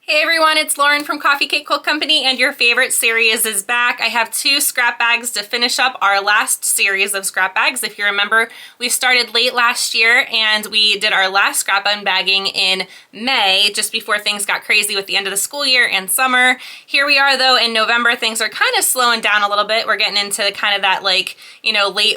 Hey everyone, it's Lauren from Coffee Cake Quilt Company, and your favorite series is back. I have 2 scrap bags to finish up our last series of scrap bags. If you remember, we started late last year and we did our last scrap unbagging in May, just before things got crazy with the end of the school year and summer. Here we are though in November. Things are kind of slowing down a little bit. We're getting into kind of that late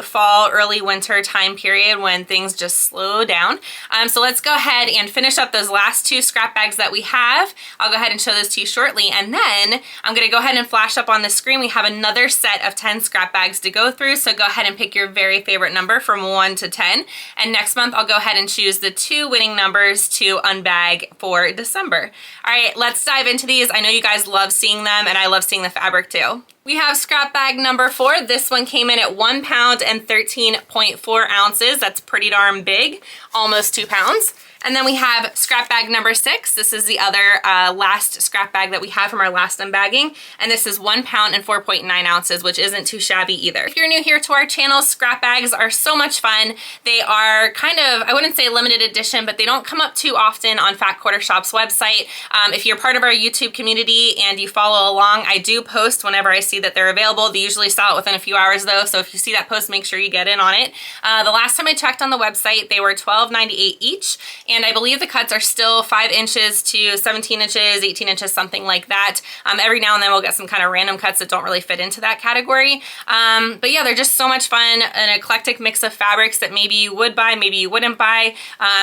fall, early winter time period when things just slow down. So let's go ahead and finish up those last 2 scrap bags that we have. I'll go ahead and show those to you shortly, and then I'm going to go ahead and flash up on the screen. We have another set of 10 scrap bags to go through, so go ahead and pick your very favorite number from 1 to 10, and next month I'll go ahead and choose the 2 winning numbers to unbag for December. All right, let's dive into these. I know you guys love seeing them, and I love seeing the fabric too. We have scrap bag number 4. This one came in at 1 pound and 13.4 ounces. That's pretty darn big, almost 2 pounds. And then we have scrap bag number 6. This is the other last scrap bag that we have from our last unbagging. And this is 1 pound and 4.9 ounces, which isn't too shabby either. If you're new here to our channel, scrap bags are so much fun. They are kind of, I wouldn't say limited edition, but they don't come up too often on Fat Quarter Shop's website. If you're part of our YouTube community and you follow along, I do post whenever I see that they're available. They usually sell it within a few hours though, so if you see that post, make sure you get in on it. The last time I checked on the website, they were $12.98 each. And I believe the cuts are still 5 inches to 17 inches, 18 inches, something like that. Every now and then we'll get some kind of random cuts that don't really fit into that category. But yeah, they're just so much fun. An eclectic mix of fabrics that maybe you would buy, maybe you wouldn't buy.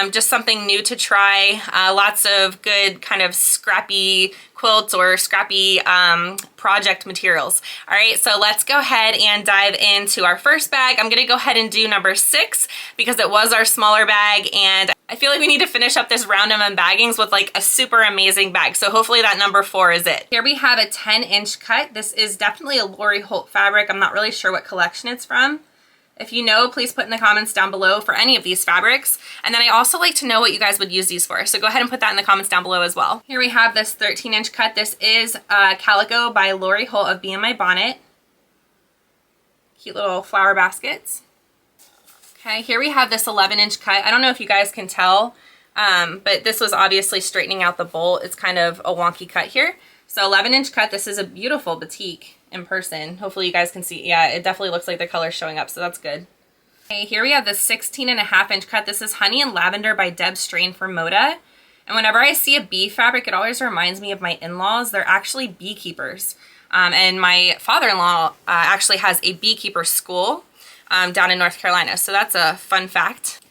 Just something new to try. Lots of good kind of scrappy quilts or scrappy project materials. All right, so let's go ahead and dive into our first bag. I'm gonna go ahead and do number 6 because it was our smaller bag, and I feel like we need to finish up this round of unbaggings with like a super amazing bag. So hopefully that number 4 is it. Here we have a 10-inch cut. This is definitely a Lori Holt fabric. I'm not really sure what collection it's from. If you know, please put in the comments down below for any of these fabrics. And then I also like to know what you guys would use these for. So go ahead and put that in the comments down below as well. Here we have this 13-inch cut. This is Calico by Lori Holt of Be In My Bonnet. Cute little flower baskets. Okay, here we have this 11-inch cut. I don't know if you guys can tell, but this was obviously straightening out the bolt. It's kind of a wonky cut here. So 11-inch cut. This is a beautiful batik in person. Hopefully you guys can see. Yeah, it definitely looks like the color's showing up, so that's good. Okay, here we have this 16.5-inch cut. This is Honey and Lavender by Deb Strain for Moda. And whenever I see a bee fabric, it always reminds me of my in-laws. They're actually beekeepers. And my father-in-law actually has a beekeeper school down in North Carolina. So that's a fun fact.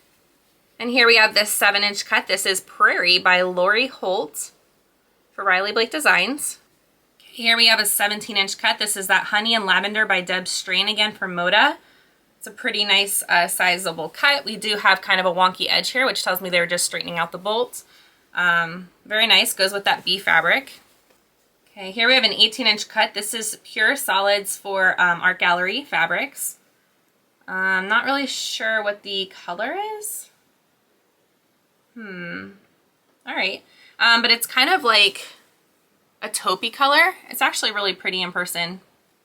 And here we have this 7-inch cut. This is Prairie by Lori Holt for Riley Blake Designs. Here we have a 17-inch cut. This is that Honey and Lavender by Deb Strain again for Moda. It's a pretty nice sizable cut. We do have kind of a wonky edge here, which tells me they were just straightening out the bolts. Very nice, goes with that bee fabric. Okay, here we have an 18-inch cut. This is Pure Solids for Art Gallery Fabrics. I'm not really sure what the color is. All right, but it's kind of like a taupey color. It's actually really pretty in person.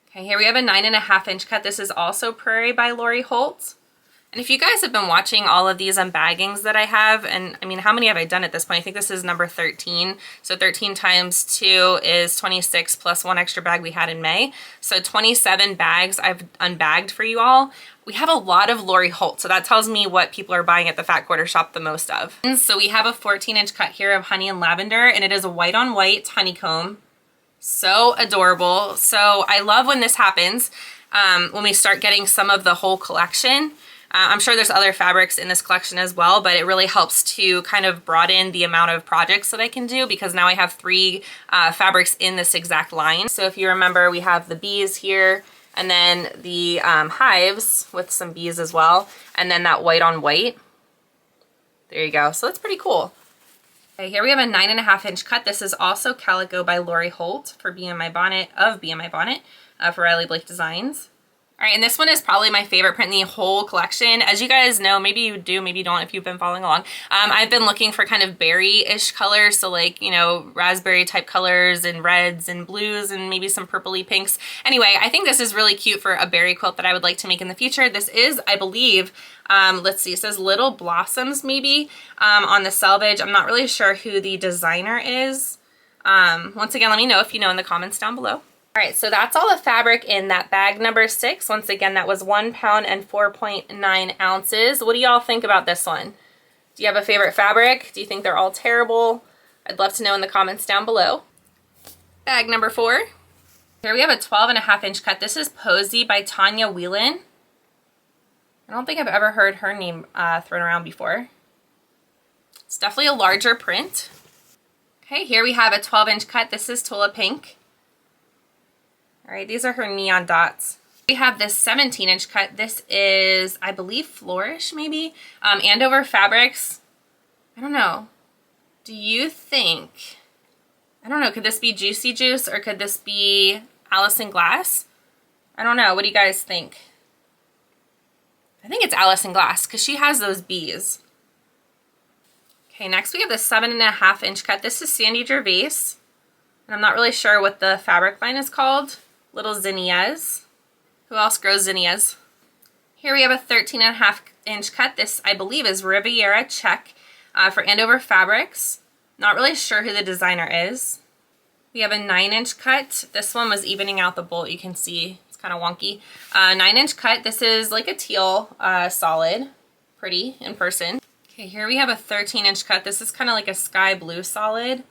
Okay, here we have a 9.5-inch cut. This is also Prairie by Lori Holt. And if you guys have been watching all of these unbaggings that I have, and I mean, how many have I done at this point? I think this is number 13. So 13 times 2 is 26 plus 1 extra bag we had in May. So 27 bags I've unbagged for you all. We have a lot of Lori Holt, so that tells me what people are buying at the Fat Quarter Shop the most of. And so we have a 14-inch cut here of Honey and Lavender, and it is a white on white honeycomb. So adorable. So I love when this happens, when we start getting some of the whole collection. I'm sure there's other fabrics in this collection as well, but it really helps to kind of broaden the amount of projects that I can do because now I have 3 fabrics in this exact line. So if you remember, we have the bees here, and then the hives with some bees as well, and then that white on white. There you go. So that's pretty cool. Okay, here we have a 9.5-inch cut. This is also Calico by Lori Holt for Be In My Bonnet of Be In My Bonnet for Riley Blake Designs. All right, and this one is probably my favorite print in the whole collection. As you guys know, maybe you do, maybe you don't if you've been following along. I've been looking for kind of berry-ish colors, so like, you know, raspberry type colors and reds and blues and maybe some purpley pinks. Anyway, I think this is really cute for a berry quilt that I would like to make in the future. This is, I believe, let's see, it says Little Blossoms maybe on the selvage. I'm not really sure who the designer is. Once again, let me know if you know in the comments down below. All right, so that's all the fabric in that bag number 6. Once again, that was 1 pound and 4.9 ounces. What do y'all think about this one? Do you have a favorite fabric? Do you think they're all terrible? I'd love to know in the comments down below. Bag number 4. Here we have a 12.5-inch cut. This is Posy by Tanya Whelan. I don't think I've ever heard her name thrown around before. It's definitely a larger print. Okay, here we have a 12-inch cut. This is Tula Pink. All right, these are her neon dots. We have this 17-inch cut. This is, I believe, Flourish, maybe? Andover Fabrics. I don't know. Do you think, I don't know, could this be Juicy Juice or could this be Allison Glass? I don't know. What do you guys think? I think it's Allison Glass because she has those bees. Okay, next we have the 7.5-inch cut. This is Sandy Gervais. And I'm not really sure what the fabric line is called. Little zinnias. Who else grows zinnias? Here we have a 13.5-inch cut. This, I believe, is Riviera Check for Andover Fabrics. Not really sure who the designer is. We have a 9-inch cut. This one was evening out the bolt. You can see it's kind of wonky. 9-inch cut. This is like a teal solid. Pretty in person. Okay, here we have a 13-inch cut. This is kind of like a sky blue solid.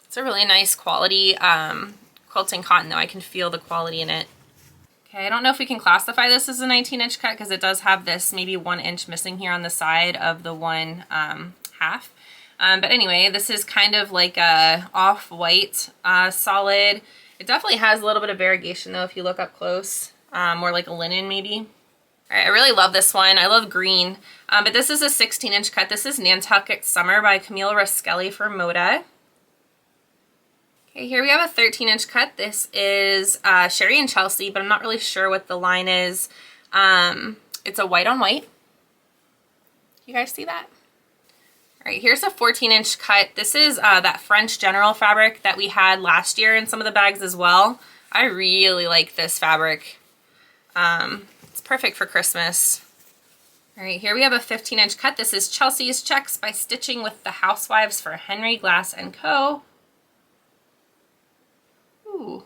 It's a really nice quality quilting cotton, though. I can feel the quality in it. Okay, I don't know if we can classify this as a 19-inch cut because it does have this maybe 1 inch missing here on the side of the one half. But anyway, this is kind of like a off-white solid. It definitely has a little bit of variegation, though, if you look up close. More like a linen, maybe. All right, I really love this one. I love green. But this is a 16-inch cut. This is Nantucket Summer by Camille Raskelli for Moda. Okay, here we have a 13-inch cut. This is Sherry and Chelsea, but I'm not really sure what the line is. It's a white on white. You guys see that? All right, here's a 14-inch cut. This is that French General fabric that we had last year in some of the bags as well. I really like this fabric. It's perfect for Christmas. All right, here we have a 15-inch cut. This is Chelsea's Checks by Stitching with the Housewives for Henry Glass & Co. Ooh.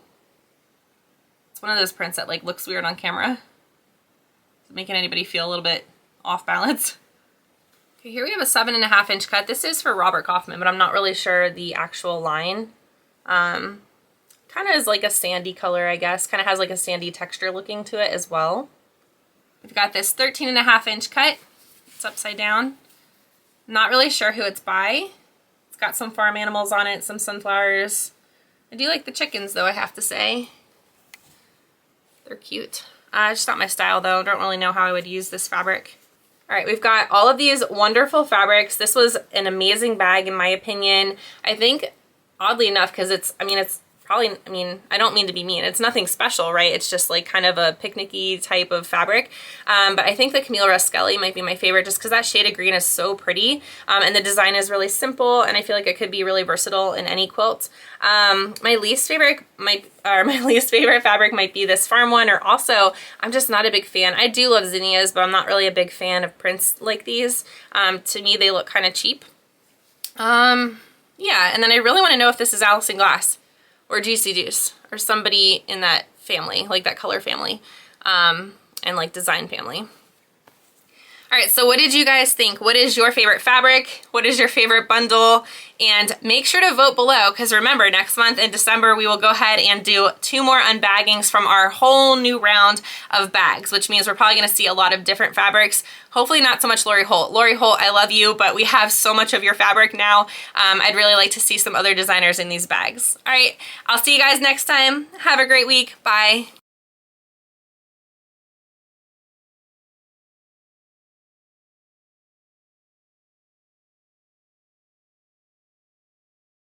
It's one of those prints that like looks weird on camera. Is it making anybody feel a little bit off balance? Okay, here we have a 7.5-inch cut. This is for Robert Kaufman, but I'm not really sure the actual line. Kind of is like a sandy color, I guess. Kind of has like a sandy texture looking to it as well. We've got this 13.5-inch cut. It's upside down. Not really sure who it's by. It's got some farm animals on it, some sunflowers. I do like the chickens, though, I have to say. They're cute. Just not my style, though. Don't really know how I would use this fabric. All right, we've got all of these wonderful fabrics. This was an amazing bag, in my opinion. I think, oddly enough, because it's probably, I don't mean to be mean. It's nothing special, right? It's just like kind of a picnic-y type of fabric. But I think the Camille Raskelli might be my favorite just because that shade of green is so pretty. And the design is really simple, and I feel like it could be really versatile in any quilt. My least favorite fabric might be this farm one, or also, I'm just not a big fan. I do love zinnias, but I'm not really a big fan of prints like these. To me, they look kind of cheap. Yeah, and then I really want to know if this is Allison Glass or Juicy Juice, or somebody in that family, like that color family, and like design family. All right, so what did you guys think? What is your favorite fabric? What is your favorite bundle? And make sure to vote below, because remember, next month in December, we will go ahead and do 2 more unbaggings from our whole new round of bags, which means we're probably gonna see a lot of different fabrics. Hopefully not so much Lori Holt. Lori Holt, I love you, but we have so much of your fabric now. I'd really like to see some other designers in these bags. All right, I'll see you guys next time. Have a great week. Bye.